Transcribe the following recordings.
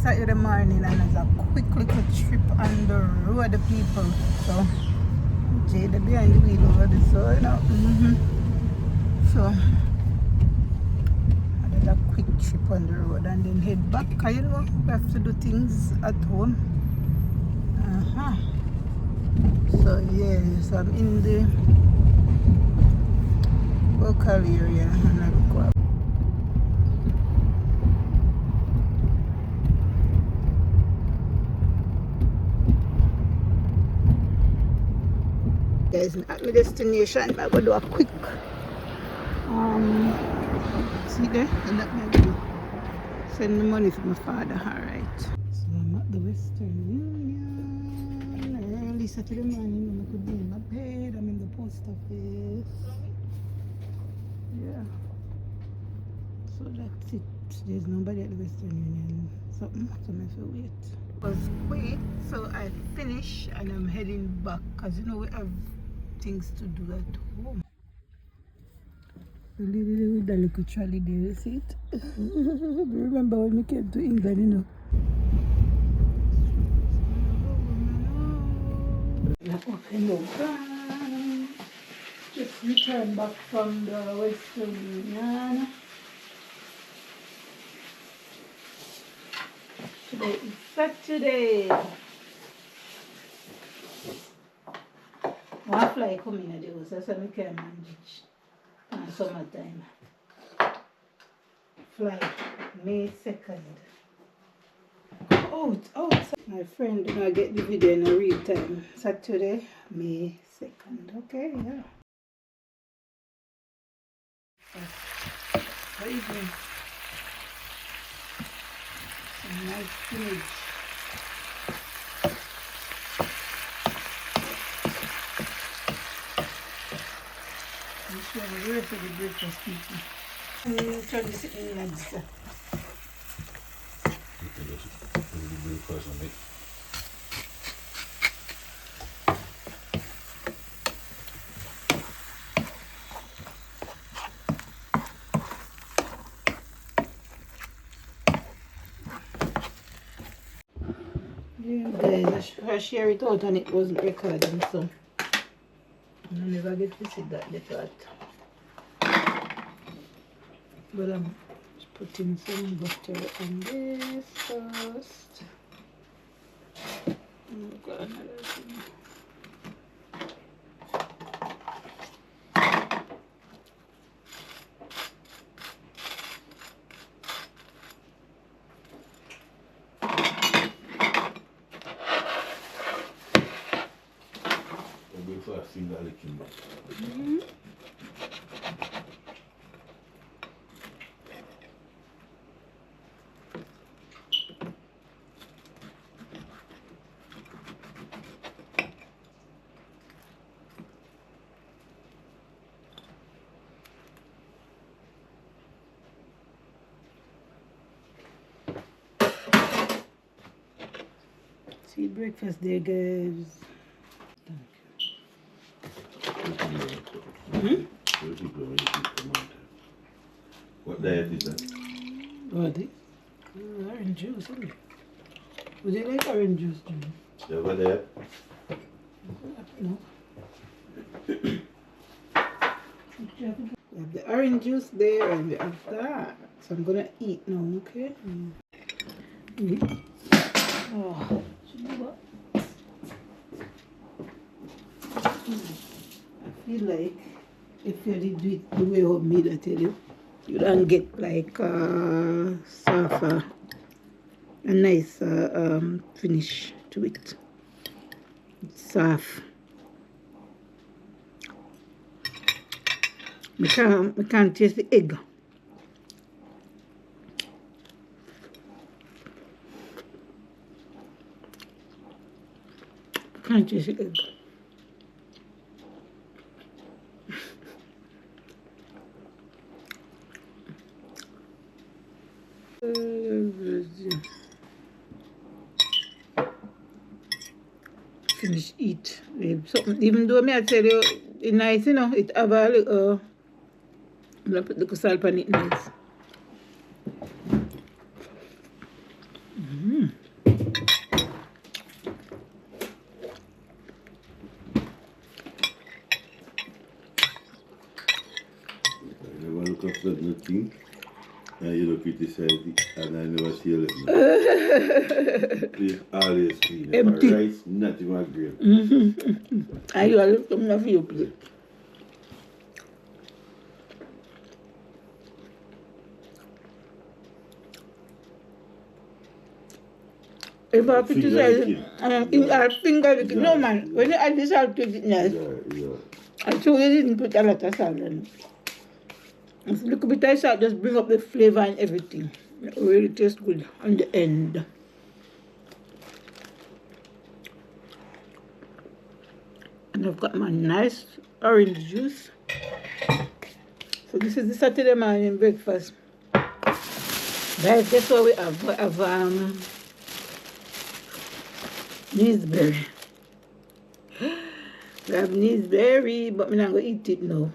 Saturday morning and there's a quick little trip on the road, the people. So Jada behind the wheel over there, so you know. So I did a quick trip on the road and then head back. You know, we have to do things at home. So yes, I'm in the local area and I look up. Guys, at my destination, I'm going to do a quick see there, and that might be send the money to my father. Alright. So I'm at the Western Union. Early Saturday morning, I could be in my bed. I'm in the post office. Yeah. So that's it. There's nobody at the Western Union. Something, so I have to wait. It was quick, so I finished and I'm heading back because you know we have things to do at home. The lady with the little trolley there, you see it? Remember when we came to England, you know? Open up. Just returned back from the Western Union. Today is Saturday. One fly coming at the house, so I can manage. And summertime. Flight May 2nd. Out. My friend did not get the video in a real time. Saturday, May 2nd. Okay, yeah. What are you doing? Some nice spinach. I'm ready for the breakfast people. I'm trying to sit in like this. Yeah, guys, I share it out and it wasn't recording, so I never get to see that later. But I'm just putting some butter on this first. I've got another thing. See breakfast there, guys. What diet is that? What? Orange juice, isn't it? Would you like orange juice, Jimmy? You have a diet? No. We have the orange juice there and we have that. So I'm gonna eat now, okay? Oh, should we go? I feel like if you did do it the way home made, I tell you, you don't get like soft, a nice finish to it. It's soft. I can't taste the egg. Can't taste the egg. Finish eat. Something, even though I tell you it's nice, you know, it have a little, I'm gonna put the salt on it nice. not nothing. And you don't criticize it, and I never see you let me. Please always clean. If Empty. a rice, not even a grain. And you are looking for your plate. If I criticize it, I think I no man, when you add this salt to it, nice. Yeah. I told you didn't put a lot of salt in it. If you look a bit of salt, just bring up the flavor and everything. It really tastes good on the end. And I've got my nice orange juice. So this is the Saturday morning breakfast. Guys, guess what we have? We have Neesberry. We have Neesberry, but I'm not going to eat it now.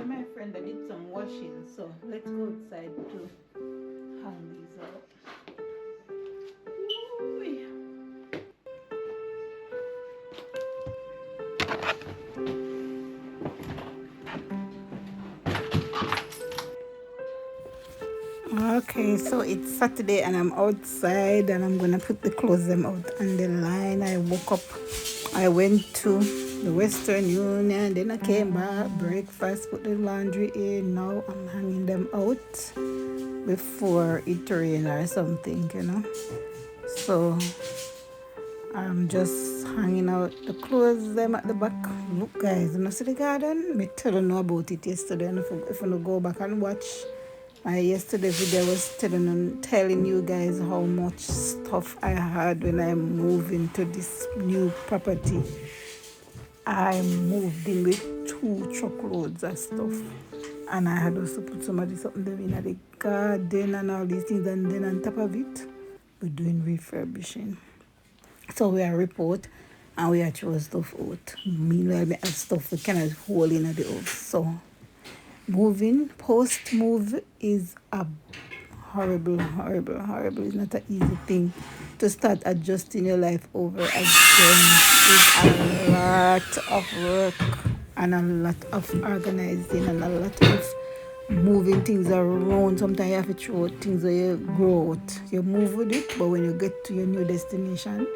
My friend, I did some washing, so let's go outside to hang these out. Ooh. Okay, so it's Saturday and I'm outside and I'm gonna put the clothes them out on the line. I woke up, I went to the Western Union, then I came back, breakfast, put the laundry in. Now I'm hanging them out before it rain or something, you know. So I'm just hanging out the clothes them at the back. Look guys, you know see the garden? Me tell you about it yesterday, and if you go back and watch my yesterday video, I was telling you guys how much stuff I had when I moved into this new property. I moved in with 2 truckloads of stuff, and I had also put something in the garden and all these things, and then on top of it, we're doing refurbishing. So we are report and we are throw stuff out. Meanwhile, we have stuff we cannot hold in the house. So moving post move is a horrible. It's not an easy thing to start adjusting your life over again. It's a lot of work and a lot of organizing and a lot of moving things around. Sometimes you have to throw out things where you grow out. You move with it, but when you get to your new destination,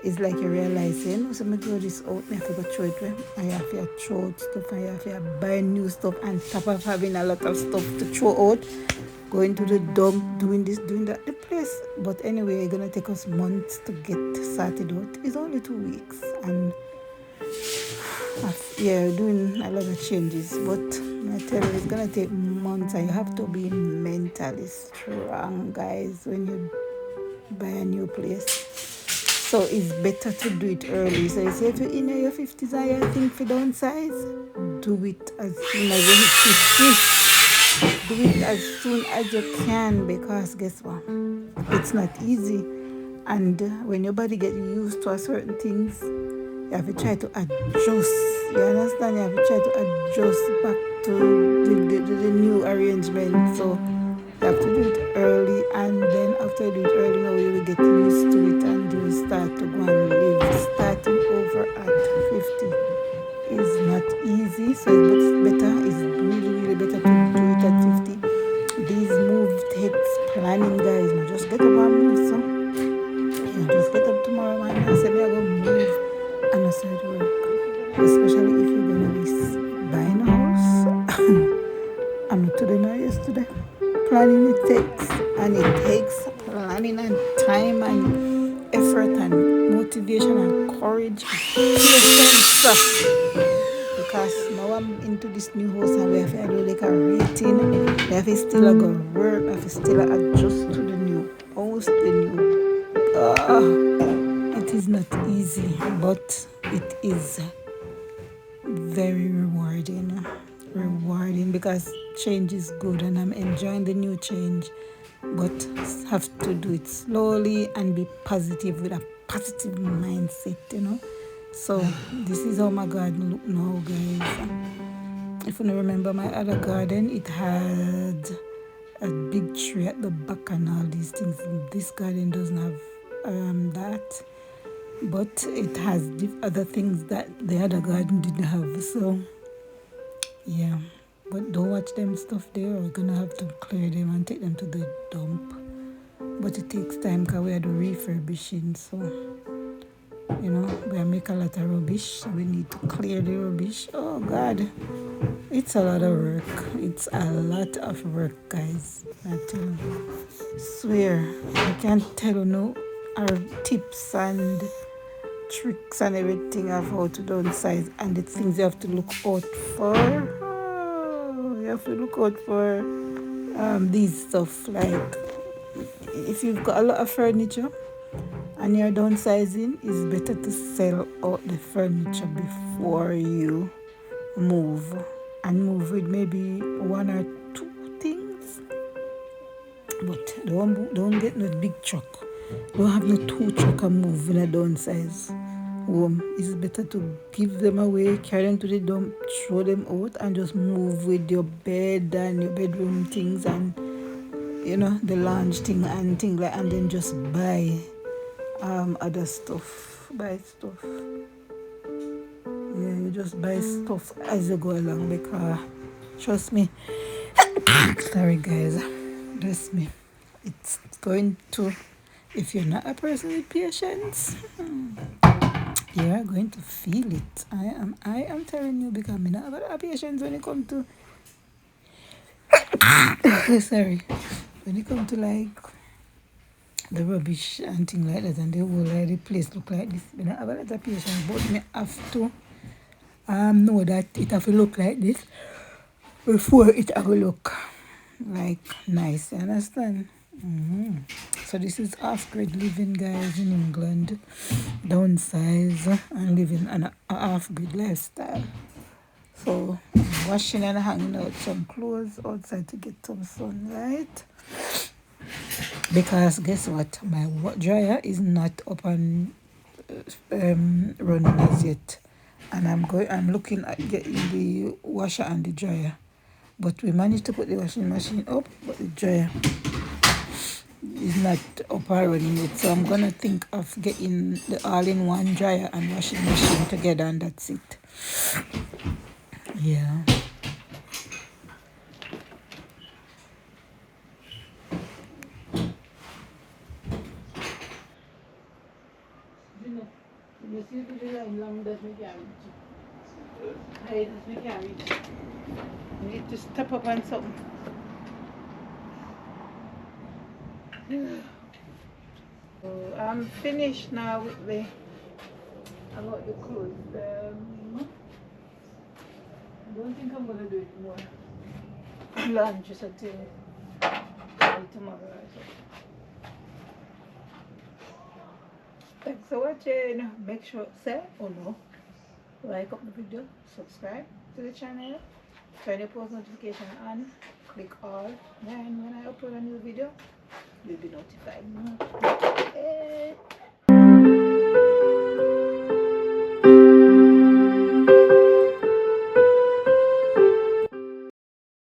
it's like you realize, so I throw this out, I have to go throw it away. I have to throw out stuff, I have to buy new stuff, on top of having a lot of stuff to throw out, going to the dump, doing this, doing that, the place. But anyway, it's going to take us months to get started out. It's only 2 weeks, and doing a lot of changes. But I tell you, it's going to take months, and you have to be mentally strong, guys, when you buy a new place. So it's better to do it early. So you say if you're in your 50s and you think for downsize, do it as soon as you hit 50. Do it as soon as you can, because guess what? It's not easy. And when your body gets used to a certain things, you have to try to adjust. You understand? You have to try to adjust back to the new arrangement. So you have to do it early, and then after you do it early, now you will get used to it and you will start to go and live. Starting over at 50 is not easy, so it's better. It's really better to do it at 50. These moves takes planning, guys. Now just get up and move. So you just get up tomorrow and say we are going to move and I start work. Especially if you're going to be buying a house. dinner yesterday. Planning it takes planning and time and effort and motivation and courage and patience. Because now I'm into this new house and we have to do like a rating. We have to still go work, we have to still adjust to the new house, the new. It is not easy, but it is very rewarding. Rewarding because change is good and I'm enjoying the new change, but have to do it slowly and be positive with a positive mindset, So this is how my garden look now, guys. If you remember my other garden, it had a big tree at the back and all these things. This garden doesn't have that, but it has other things that the other garden didn't have. So yeah, but don't watch them stuff there. We're gonna have to clear them and take them to the dump. But it takes time because we are doing refurbishing, so we make a lot of rubbish, so we need to clear the rubbish. Oh God, it's a lot of work. It's a lot of work, guys. I tell you, swear, I can't tell you no our tips and tricks and everything of how to downsize and the things you have to look out for. You have to look out for these stuff, like if you've got a lot of furniture and you're downsizing, it's better to sell out the furniture before you move, and move with maybe one or two things, but don't get no big truck. Don't have no 2 truck and move in a downsize home. It's better to give them away, carry them to the dump, throw them out, and just move with your bed and your bedroom things and the lounge thing and things like, and then just buy other stuff. Buy stuff. Yeah, you just buy stuff as you go along, because trust me. Sorry guys, trust me. It's going to, if you're not a person with patience, you are going to feel it. I am telling you, because I'm not about patience when it comes to sorry. When it comes to like the rubbish and things like that, and the whole like the place look like this, I don't have a lot of patience, but me have to know that it have to look like this before it have to look like nice. You understand? So this is off-grid living, guys, in England. Downsize and living an off-grid lifestyle. So I'm washing and hanging out some clothes outside to get some sunlight. Because guess what? My dryer is not up and running as yet. And I'm looking at getting the washer and the dryer. But we managed to put the washing machine up, but the dryer is not up and running yet. So I'm gonna think of getting the all-in-one dryer and washing machine together, and that's it. Yeah. You see the line long that we can reach. High that we can reach. You need to step up on something. So I'm finished now with the about the clothes. I don't think I'm gonna do it more. Lunch is until tomorrow. Thanks for watching. Make sure like up the video, subscribe to the channel, turn your post notification on, click all. Then when I upload a new video, you'll be notified.